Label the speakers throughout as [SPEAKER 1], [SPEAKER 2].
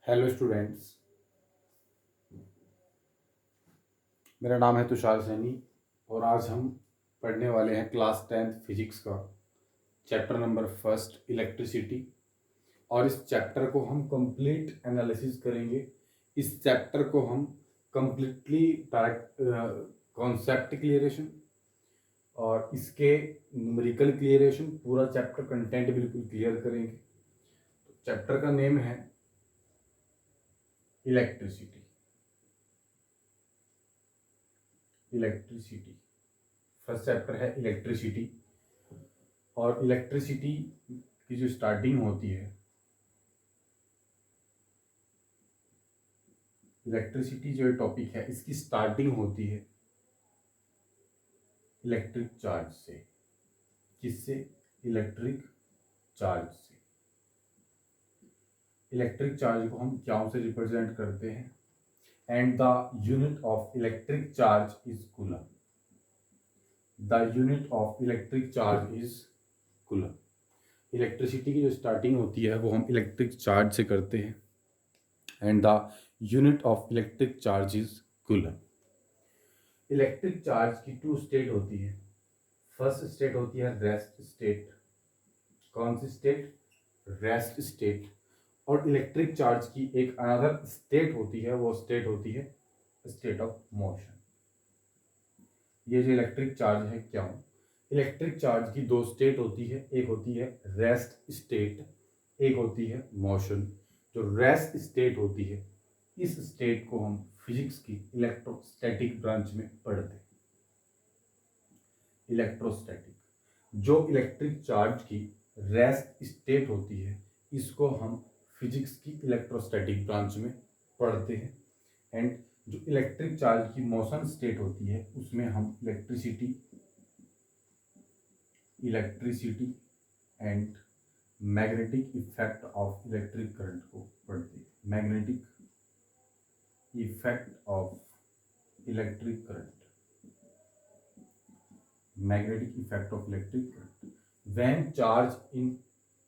[SPEAKER 1] Hello students. मेरा नाम है तुषार सैनी और आज हम पढ़ने वाले हैं क्लास 10th फिजिक्स का चैप्टर नंबर फर्स्ट इलेक्ट्रिसिटी। और इस चैप्टर को हम कंप्लीट एनालिसिस करेंगे। इस चैप्टर को हम कंप्लीटली डायरेक्ट कॉन्सेप्ट क्लियरेशन और इसके न्यूमेरिकल क्लियरेशन, पूरा चैप्टर कंटेंट बिल्कुल क्लियर करेंगे। तो चैप्टर का नेम है इलेक्ट्रिसिटी। इलेक्ट्रिसिटी फर्स्ट चैप्टर है इलेक्ट्रिसिटी। और इलेक्ट्रिसिटी की जो स्टार्टिंग होती है, इलेक्ट्रिसिटी जो टॉपिक है इसकी स्टार्टिंग होती है इलेक्ट्रिक चार्ज से। किससे? इलेक्ट्रिक चार्ज से। इलेक्ट्रिक चार्ज को हम क्या से रिप्रेजेंट करते हैं? And the unit of electric charge is coulomb. The unit of electric charge is coulomb. Electricity की जो स्टार्टिंग होती है वो हम इलेक्ट्रिक चार्ज से करते हैं and the unit of electric charge is coulomb. Electric charge की टू स्टेट होती है। फर्स्ट स्टेट होती है रेस्ट स्टेट। कौन सी स्टेट? Rest state. और इलेक्ट्रिक चार्ज की एक अनदर स्टेट होती है, वो स्टेट होती है स्टेट ऑफ मोशन। ये जो इलेक्ट्रिक चार्ज है क्या? इलेक्ट्रिक चार्ज की दो स्टेट होती है, एक होती है रेस्ट स्टेट, एक होती है मोशन। जो रेस्ट स्टेट होती है, इस स्टेट को हम फिजिक्स की इलेक्ट्रोस्टैटिक ब्रांच में पढ़ते हैं। इलेक्ट्रोस्टैटिक, जो इलेक्ट्रिक चार्ज की रेस्ट स्टेट होती है, इसको हम फिजिक्स की इलेक्ट्रोस्टैटिक ब्रांच में पढ़ते हैं। एंड जो इलेक्ट्रिक चार्ज की मोशन स्टेट होती है, उसमें हम electricity and magnetic effect of electric current को पढ़ते हैं। Magnetic effect of electric current. Magnetic effect of electric current when charge in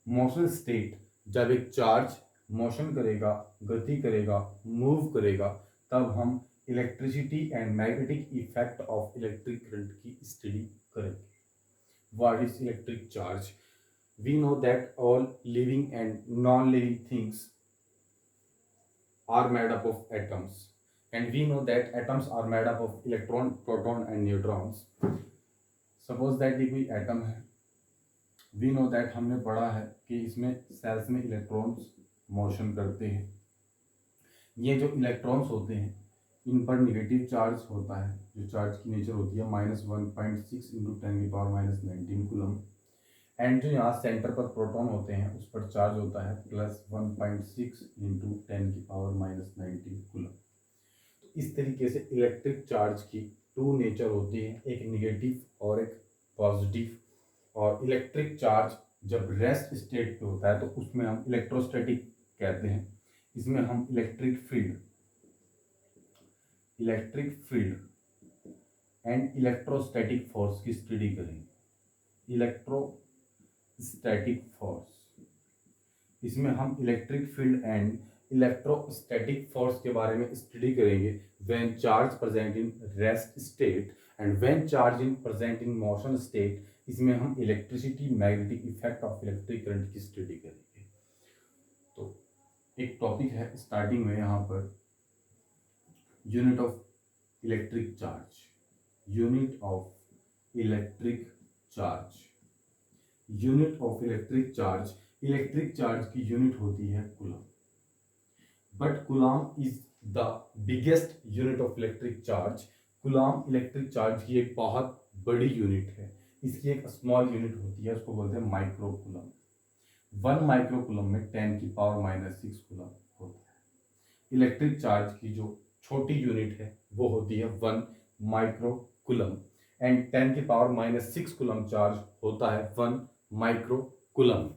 [SPEAKER 1] motion state. जब एक चार्ज मोशन करेगा, गति करेगा, मूव करेगा, तब हम electricity and magnetic effect of electric current की स्टडी करेंगे। What is electric charge? We know that all living and non living things are made up of atoms, and we know that atoms are made up of electron, proton and neutrons. Suppose that ये कोई atom है, we know that हमने पढ़ा है कि इसमें sales में electrons motion करते हैं। ये जो इलेक्ट्रॉन्स होते हैं, इन पर निगेटिव चार्ज होता है। जो चार्ज की नेचर होती है -1.6 इंटू 10⁻⁻19 कूलम। एंड जो यहाँ सेंटर पर प्रोटॉन होते हैं, उस पर चार्ज होता है +1.6 इंटू 10⁻⁻19 कूलम। तो इस तरीके से इलेक्ट्रिक चार्ज की टू नेचर होती है, एक निगेटिव और एक पॉजिटिव। और इलेक्ट्रिक चार्ज जब रेस्ट स्टेट पे होता है तो उसमें हम इलेक्ट्रोस्टैटिक कहते हैं। इसमें हम electric field and electrostatic force की स्टडी करेंगे। इलेक्ट्रोस्टैटिक फोर्स, इसमें हम electric field and electrostatic force के बारे में स्टडी करेंगे when charge present in rest state and when charge in present in motion state. इसमें हम electricity, magnetic effect of electric current की स्टडी करेंगे। तो एक टॉपिक है स्टार्टिंग में यहाँ पर, unit of electric charge. Unit of electric charge, unit of electric charge. Electric charge की यूनिट होती है coulomb. But coulomb is the biggest unit of electric charge. Coulomb electric charge की एक बहुत बड़ी यूनिट है। इसकी एक स्मॉल यूनिट होती है, उसको बोलते हैं माइक्रो कूलम। 1 माइक्रो कूलम में 10⁻⁻6 कूलम होता है। इलेक्ट्रिक चार्ज की जो छोटी यूनिट है वो होती है 1 micro coulomb and 10⁻⁻6 coulomb charge होता है 1 माइक्रो कूलम।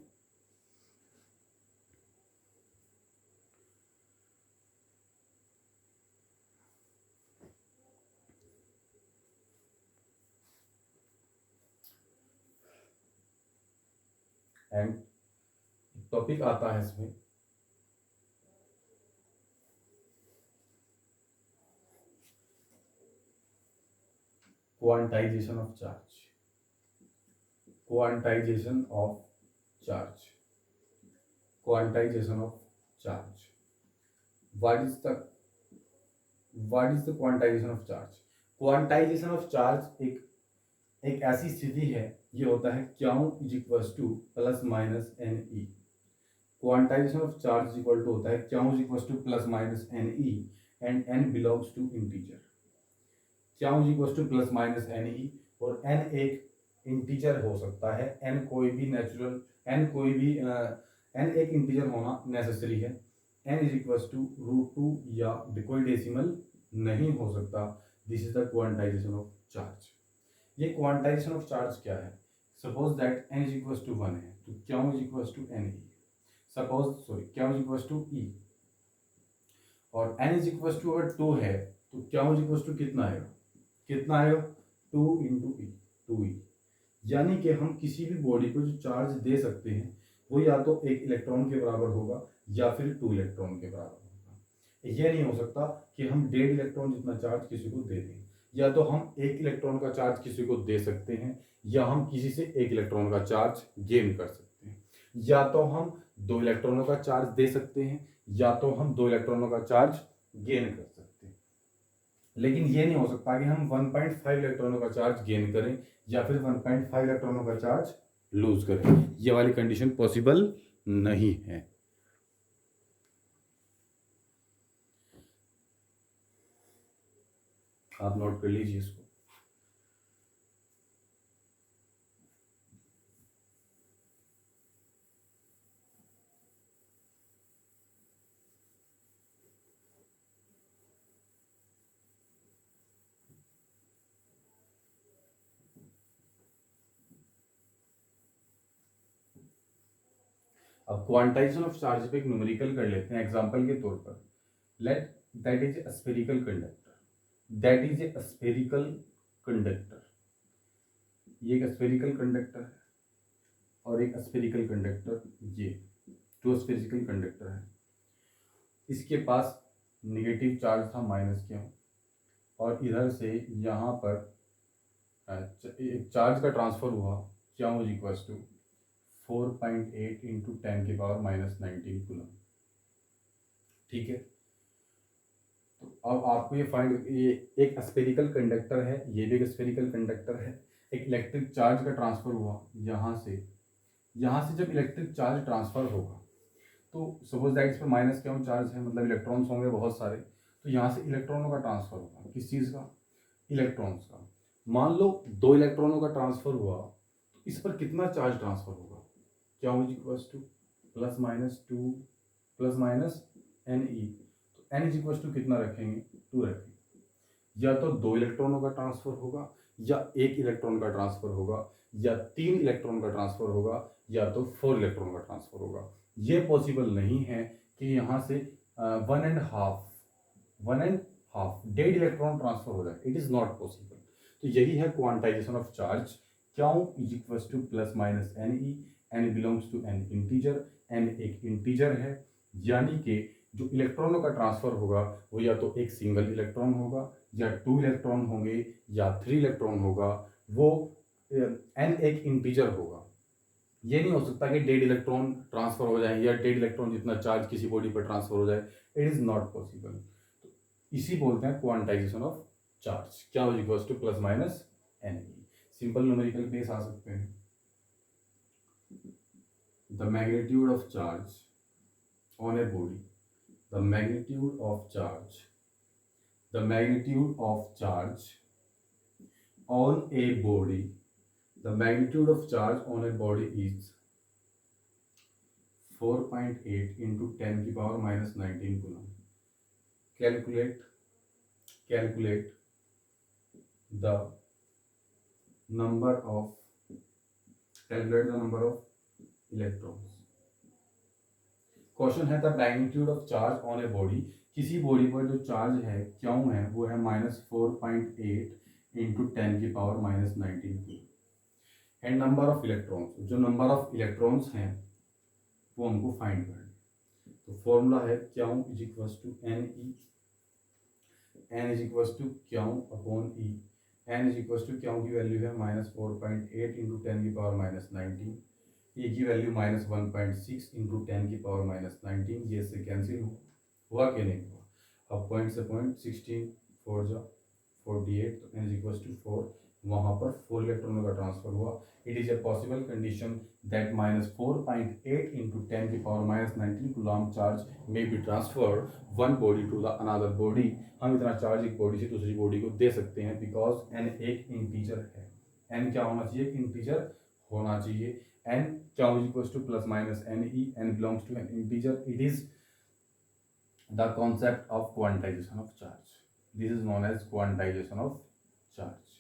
[SPEAKER 1] एंड टॉपिक आता है इसमें quantization of charge, quantization of charge, quantization of charge. What is the quantization of charge? Quantization of charge एक ऐसी स्थिति है, ये होता है Q is equal to plus minus N E. Quantization of charge equal to होता है Q is equal to plus minus N E and N belongs to integer. Q is equal to plus minus N E और N एक integer हो सकता है, N कोई भी natural, N एक इंटीजर होना नेसेसरी है। एन इज इक्वल टू √2 या कोई डेसिमल नहीं हो सकता। This is the quantization of charge. ये क्वांटाइजेशन ऑफ चार्ज क्या है? Suppose that N is equal to 1 है तो Q is equal to N E, Q is equal to E, और एन इज इक्वल टू अगर 2 है तो क्यू इज इक्वल टू कितना आएगा 2 इंटू ई, 2e। यानी कि हम किसी भी बॉडी को जो चार्ज दे सकते हैं वो या तो एक इलेक्ट्रॉन के बराबर होगा या फिर 2 इलेक्ट्रॉन के बराबर होगा। ये नहीं हो सकता कि हम 1.5 इलेक्ट्रॉन जितना चार्ज किसी को दे दें। या तो हम 1 इलेक्ट्रॉन का चार्ज किसी को दे सकते हैं या हम किसी से 1 इलेक्ट्रॉन का चार्ज गेन कर सकते हैं। या तो हम 2 इलेक्ट्रॉनों का चार्ज दे सकते हैं या तो हम 2 इलेक्ट्रॉनों का चार्ज गेन कर सकते हैं। लेकिन ये नहीं हो सकता कि हम 1.5 इलेक्ट्रॉनों का चार्ज गेन करें या फिर 1.5 इलेक्ट्रॉनों का चार्ज लूज करें। ये वाली कंडीशन पॉसिबल नहीं है। आप नोट कर लीजिए इसको। अब क्वांटाइजेशन ऑफ चार्ज पे एक न्यूमेरिकल कर लेते हैं एग्जांपल के तौर पर। Let that is A spherical conductor, that is A spherical conductor. ये एक स्फेरिकल कंडक्टर है और एक स्फेरिकल कंडक्टर, ये 2 स्फेरिकल कंडक्टर है। इसके पास नेगेटिव चार्ज था -Q और इधर से यहाँ पर एक चार्ज का ट्रांसफर हुआ Q is equal to 4.8 into 10⁻⁻19 coulomb. ठीक है, तो अब आपको ये एक स्फेरिकल कंडक्टर है, ये भी एक स्फेरिकल कंडक्टर है। एक इलेक्ट्रिक चार्ज का ट्रांसफर हुआ यहाँ से जब इलेक्ट्रिक चार्ज ट्रांसफर होगा तो सपोज दैट इस पर -Q चार्ज है, मतलब इलेक्ट्रॉन्स होंगे बहुत सारे, तो यहाँ से इलेक्ट्रॉनों का ट्रांसफर होगा। किस चीज़ का? इलेक्ट्रॉन्स का। मान लो 2 इलेक्ट्रॉनों का ट्रांसफर हुआ तो इस पर कितना चार्ज ट्रांसफर होगा? Q is equal to +-2 +-NE, तो N इज इक्वल टू कितना रखेंगे? 2 रखेंगे। या तो 2 इलेक्ट्रॉनों का ट्रांसफर होगा या 1 इलेक्ट्रॉन का ट्रांसफर होगा या 3 इलेक्ट्रॉन का ट्रांसफर होगा या तो 4 इलेक्ट्रॉन का ट्रांसफर होगा। ये पॉसिबल नहीं है कि यहाँ से 1.5 1.5 इलेक्ट्रॉन ट्रांसफर हो जाए। It is not possible. तो यही है quantization of charge. Q is equal to +-NE, N belongs to an integer, N एक इंटीजर है। यानी कि जो इलेक्ट्रॉनों का ट्रांसफर होगा वो या तो एक सिंगल इलेक्ट्रॉन होगा या 2 इलेक्ट्रॉन होंगे या 3 इलेक्ट्रॉन होगा। वो N एक इंटीजर होगा। ये नहीं हो सकता कि 1.5 इलेक्ट्रॉन ट्रांसफर हो जाए या 1.5 इलेक्ट्रॉन जितना चार्ज किसी बॉडी पर ट्रांसफर हो जाए। It is not possible. तो इसी बोलते हैं quantization of charge. Q is equal to +-NE। Simple numerical base आ सकते हैं। The magnitude of charge on a body, the magnitude of charge on a body, the magnitude of charge on a body is 4.8 into 10⁻⁻19 coulomb. Calculate the number of electrons. Question है the magnitude of charge on a body. किसी body पर जो charge है Q है वो है -4.8 into 10⁻⁻19 and number of electrons. जो number of electrons हैं वो हमको फाइंड करना है। तो फॉर्मूला है Q is equal to NE, N is equal to Q upon E N is equal to Q की वैल्यू है -4.8 इंटू 10⁻⁻19, ए की वैल्यू -1.6 इंटू 10⁻⁻19, ये से कैंसिल हुआ कि नहीं हुआ। अब पॉइंट से पॉइंट 16 4 जा 48, तो एन इज इक्वल टू 4, वहाँ पर 4 इलेक्ट्रॉनों का ट्रांसफर हुआ। It is a possible condition that -4.8 into 10⁻⁻19 coulomb charge may be transferred one body to the another body. हम इतना चार्ज एक बॉडी से दूसरी बॉडी को दे सकते हैं बिकॉज एन एक इंटीजर है। एन क्या होना चाहिए? इंटीजर होना चाहिए। N charge equal to plus minus N e, n belongs to an integer. It is the concept of quantization of charge. This is known as quantization of charge.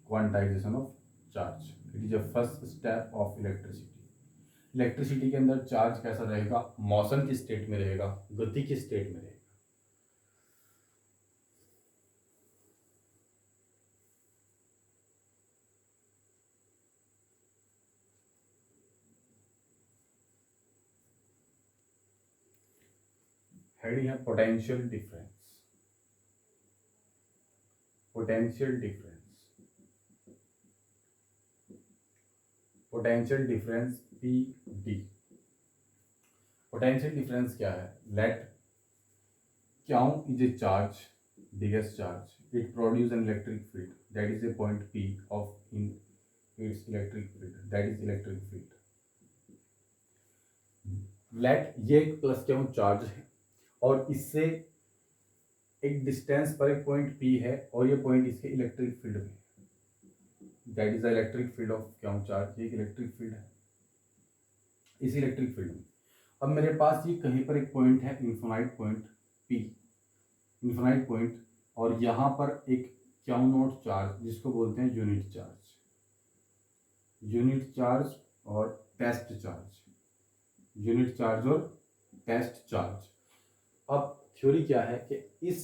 [SPEAKER 1] Quantization of charge it is a first step of electricity. Electricity के अंदर charge कैसा रहेगा? Motion की state में रहेगा, गति की state में रहेगा। हेडिंग है potential difference. Potential difference, potential difference P D. Potential difference क्या है? Let q is a charge, biggest charge, it produce an electric field that is a point P of in its electric field, that is electric field. Let ये एक plus क्यों charge है और इससे एक distance पर एक पॉइंट पी है और ये पॉइंट इसके इलेक्ट्रिक फील्ड में, that is the electric field of क्यों चार्ज। ये एक इलेक्ट्रिक फील्ड है इस इलेक्ट्रिक फील्ड में। अब मेरे पास ये कहीं पर एक पॉइंट है infinite point P, infinite point, और यहाँ पर एक क्यों नोट चार्ज जिसको बोलते हैं यूनिट चार्ज। यूनिट चार्ज और टेस्ट चार्ज, यूनिट चार्ज और टेस्ट चार्ज। अब थ्योरी क्या है कि इस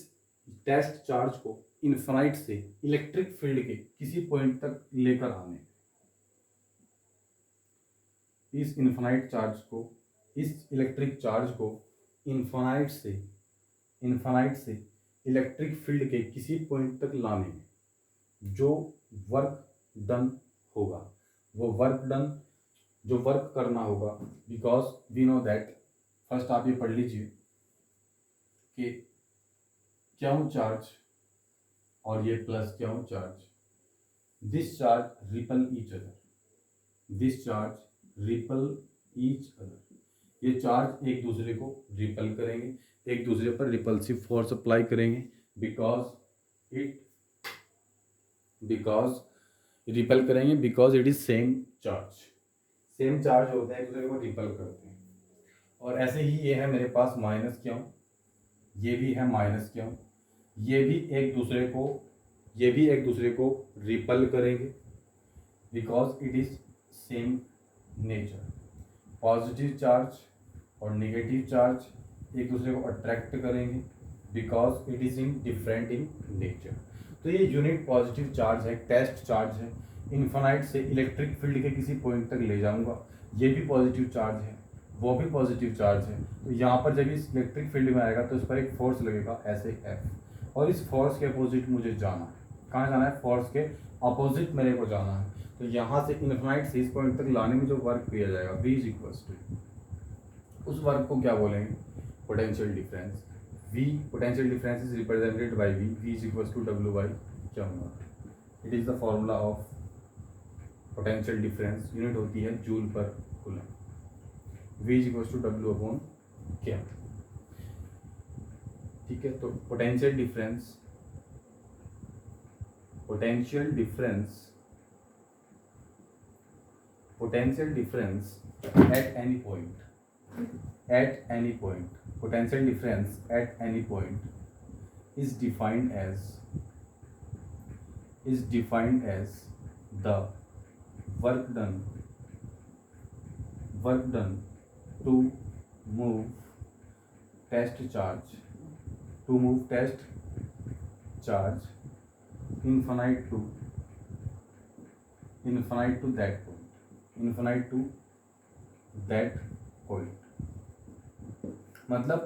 [SPEAKER 1] टेस्ट चार्ज को इन्फिनाइट से इलेक्ट्रिक फील्ड के किसी पॉइंट तक लेकर आने, इस इन्फिनाइट चार्ज को, इस इलेक्ट्रिक चार्ज को इन्फिनाइट से इलेक्ट्रिक फील्ड के किसी पॉइंट तक लाने में जो वर्क डन होगा, वो जो वर्क करना होगा, because we know that, first आप ये पढ़ लीजिए कि क्यों चार्ज और ये प्लस क्यों charge, this charge ripple each other, this charge ripple each other. ये चार्ज एक दूसरे को रिपल करेंगे, एक दूसरे पर रिपल्सिव फोर्स अप्लाई करेंगे because it is same charge. Same charge होते हैं, एक दूसरे को रिपल करते हैं। और ऐसे ही ये है मेरे पास माइनस क्यों, ये भी है माइनस क्यों, ये भी एक दूसरे को रिपल करेंगे because it is same nature. Positive charge और नेगेटिव चार्ज एक दूसरे को अट्रैक्ट करेंगे because it is different in nature. तो ये यूनिट पॉजिटिव चार्ज है, टेस्ट चार्ज है, इन्फिनाइट से इलेक्ट्रिक फील्ड के किसी पॉइंट तक ले जाऊंगा। ये भी पॉजिटिव चार्ज है, वो भी पॉजिटिव चार्ज है। तो यहाँ पर जब इस इलेक्ट्रिक फील्ड में आएगा तो इस पर एक फोर्स लगेगा ऐसे एफ, और इस फोर्स के अपोजिट मुझे जाना है। कहाँ जाना है? फोर्स के अपोजिट मेरे को जाना है। तो यहाँ से इन्फिनाइट से इस पॉइंट तक लाने में जो वर्क किया जाएगा V इज इक्वल्स टू, उस वर्क को क्या बोलेंगे? Potential difference. V potential difference is represented by V is equals to W by q not. It is the formula of potential difference, unit होती है joule per coulomb. V is equals to W upon क्या, ठीक है। तो potential difference at any point, potential difference at any point is defined as the work done to move test charge infinite to that point। मतलब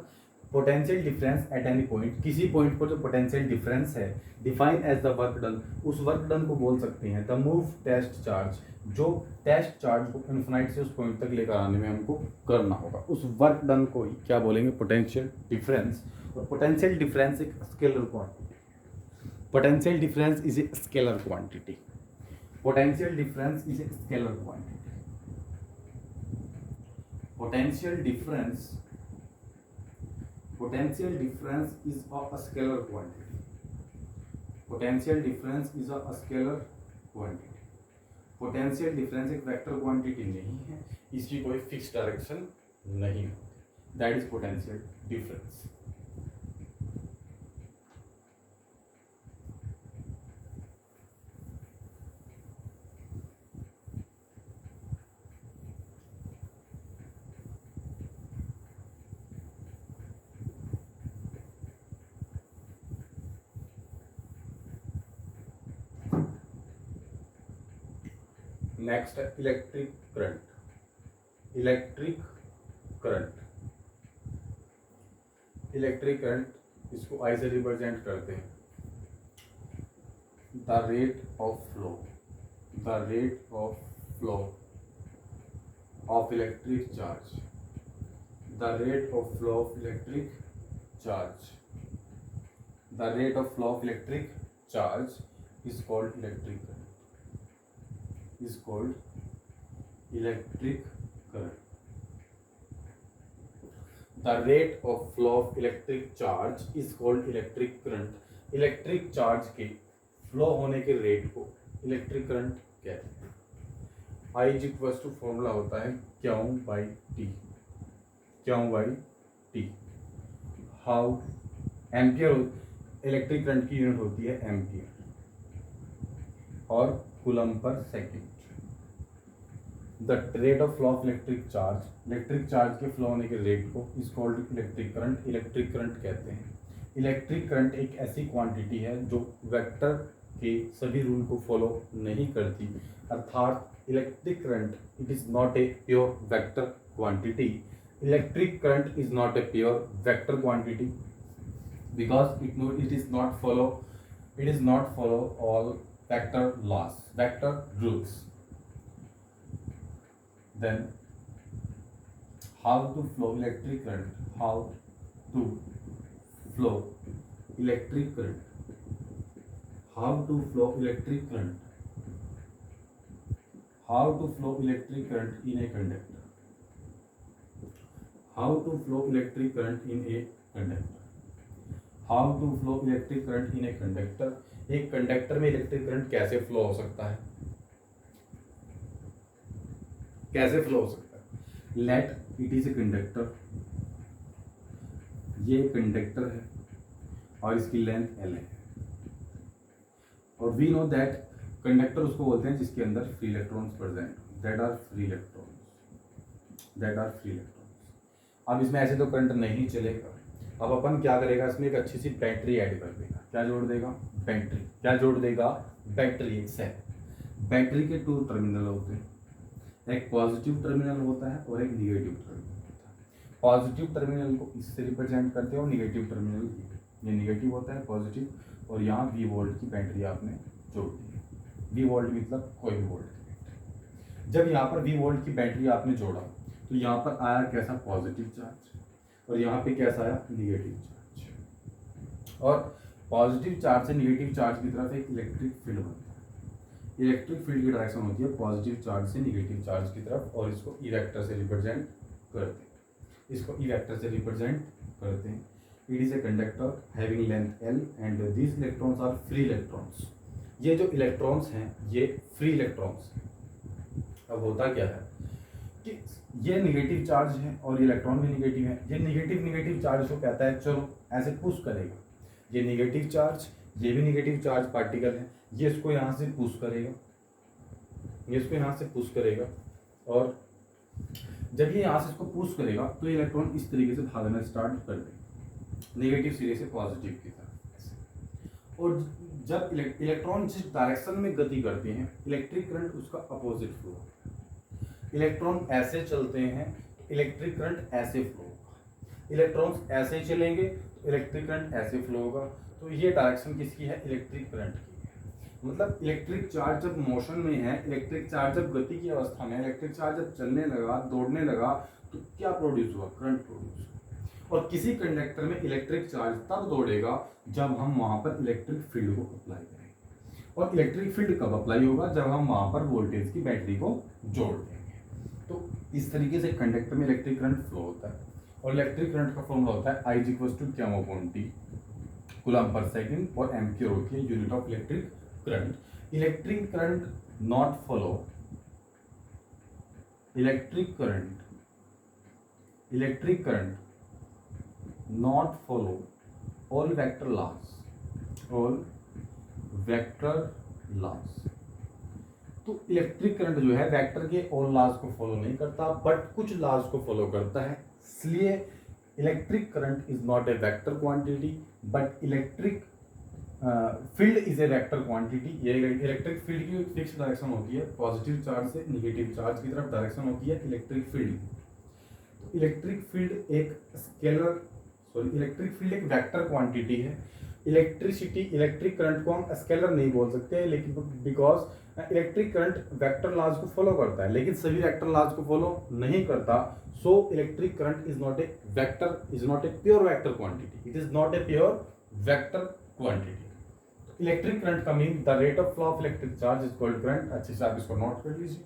[SPEAKER 1] potential difference at any point, किसी point पर जो potential difference है, define as the work done, उस work done को बोल सकते हैं द मूव टेस्ट चार्ज, जो टेस्ट चार्ज को इन्फिनाइट से उस पॉइंट तक लेकर आने में हमको करना होगा, उस वर्क डन को ही क्या बोलेंगे, पोटेंशियल डिफरेंस। और पोटेंशियल डिफरेंस एक scalar quantity, potential difference is a scalar quantity, potential difference is a scalar quantity, potential difference is a scalar quantity, potential difference is a scalar quantity, potential difference एक vector quantity नहीं है, इसकी कोई fix direction नहीं होती, that is potential difference. Next है electric current. Electric current इसको आई से रिप्रेजेंट करते हैं, the rate of flow of electric charge, the rate of flow of electric charge, the rate of flow of electric charge is called electric current, is called electric current. The rate of flow of electric charge is called electric current. Electric charge के flow होने के rate को electric current कहते हैं। I is equal to formula होता है Q by T. How ampere, electric current की unit होती है एम्पियर और coulomb per second. The rate of flow of electric charge के फ्लो होने के रेट को इज कॉल्ड इलेक्ट्रिक करंट कहते हैं। इलेक्ट्रिक करंट एक ऐसी क्वांटिटी है जो वेक्टर के सभी रूल को फॉलो नहीं करती, अर्थात electric current it is not a pure vector quantity. Electric current is not a pure vector quantity because it is not follow all vector laws, vector rules. Then how to flow electric current, how to flow electric current, how to flow electric current, how to flow electric current in a conductor, how to flow electric current in a conductor, how to flow electric current in a conductor। एक conductor में electric current कैसे flow हो सकता है, कैसे flow हो सकता है। Let it is a conductor, ये कंडक्टर है और इसकी लेंथ एल है, और वी नो दैट कंडक्टर उसको बोलते हैं जिसके अंदर free electrons present, that are free electrons. अब इसमें ऐसे तो करंट नहीं चलेगा, अब अपन क्या करेगा, इसमें एक अच्छी सी बैटरी ऐड कर देगा। क्या जोड़ देगा, बैटरी। एक सेल, बैटरी के 2 टर्मिनल होते हैं, एक पॉजिटिव टर्मिनल होता है और एक निगेटिव टर्मिनल होता है। पॉजिटिव टर्मिनल को इससे रिप्रेजेंट करते हैं और निगेटिव टर्मिनल, ये निगेटिव होता है पॉजिटिव, और यहाँ वी वोल्ट की बैटरी आपने जोड़ दी है। वी वोल्ट मतलब कोई भी वोल्ट की बैटरी। जब यहाँ पर वी वोल्ट की बैटरी आपने जोड़ा तो यहाँ पर आया कैसा, पॉजिटिव चार्ज, और यहाँ पे कैसा आया, निगेटिव चार्ज। और पॉजिटिव चार्ज से निगेटिव चार्ज की तरफ एक इलेक्ट्रिक फील्ड बनता है। इलेक्ट्रिक फील्ड की डायरेक्शन होती है पॉजिटिव चार्ज से निगेटिव चार्ज की तरफ, और इसको ई वेक्टर से रिप्रेजेंट करते हैं। It is a conductor having length L and these electrons are free electrons. ये जो इलेक्ट्रॉन्स हैं ये फ्री इलेक्ट्रॉन्स हैं। अब होता क्या है कि ये निगेटिव चार्ज है और इलेक्ट्रॉन भी निगेटिव है। ये निगेटिव चार्ज को कहता है चलो ऐसे पुश करेगा, ये निगेटिव चार्ज, ये भी निगेटिव चार्ज पार्टिकल है, ये इसको यहाँ से पुश करेगा, और जब ये यहाँ से इसको पुश करेगा तो ये इलेक्ट्रॉन इस तरीके से भागना स्टार्ट कर देगा, नेगेटिव सिरे से पॉजिटिव की तरफ। और जब इलेक्ट्रॉन जिस डायरेक्शन में गति करते हैं, इलेक्ट्रिक करंट उसका अपोजिट फ्लो होता है। इलेक्ट्रॉन ऐसे चलते हैं, इलेक्ट्रिक करंट ऐसे फ्लो होगा। इलेक्ट्रॉन्स ऐसे ही चलेंगे, इलेक्ट्रिक करंट ऐसे फ्लो होगा। तो ये डायरेक्शन किसकी है? इलेक्ट्रिक करंट की है। मतलब इलेक्ट्रिक चार्ज जब मोशन में है, इलेक्ट्रिक चार्ज जब गति की अवस्था में है, इलेक्ट्रिक चार्ज जब चलने लगा, दौड़ने लगा, तो क्या प्रोड्यूस हुआ? करंट प्रोड्यूस हुआ। और किसी कंडक्टर में इलेक्ट्रिक चार्ज तब दौड़ेगा जब हम वहां पर इलेक्ट्रिक फील्ड को अप्लाई करेंगे। और इलेक्ट्रिक फील्ड कब अप्लाई होगा? जब हम वहां पर वोल्टेज की बैटरी को जोड़ देंगे। तो इस तरीके से कंडक्टर में इलेक्ट्रिक करंट फ्लो होता है। और इलेक्ट्रिक करंट का फॉर्मूला होता है I = Q/T, कूलम्ब पर सेकंड, और एम्पियर होती है unit of electric current. Electric current not follow not follow all vector loss. तो इलेक्ट्रिक करंट जो है वेक्टर के ऑल लॉज को फॉलो नहीं करता, बट कुछ लॉज को फॉलो करता है। इसलिए electric current is not a vector quantity, but electric field is a vector quantity. ये इलेक्ट्रिक फील्ड की फिक्स डायरेक्शन होती है, पॉजिटिव चार्ज से निगेटिव चार्ज की तरफ डायरेक्शन होती है इलेक्ट्रिक फील्ड। तो इलेक्ट्रिक फील्ड एक वेक्टर क्वांटिटी है। इलेक्ट्रिक करंट को हम स्केलर नहीं बोल सकते, लेकिन because electric current vector laws को फॉलो करता है, लेकिन सभी वेक्टर लॉज को फॉलो नहीं करता। So electric current is not a pure vector quantity. It is not a pure vector quantity. Electric current का mean the rate of flow of electric charge is called current. अच्छे से आप इसको note कर लीजिए।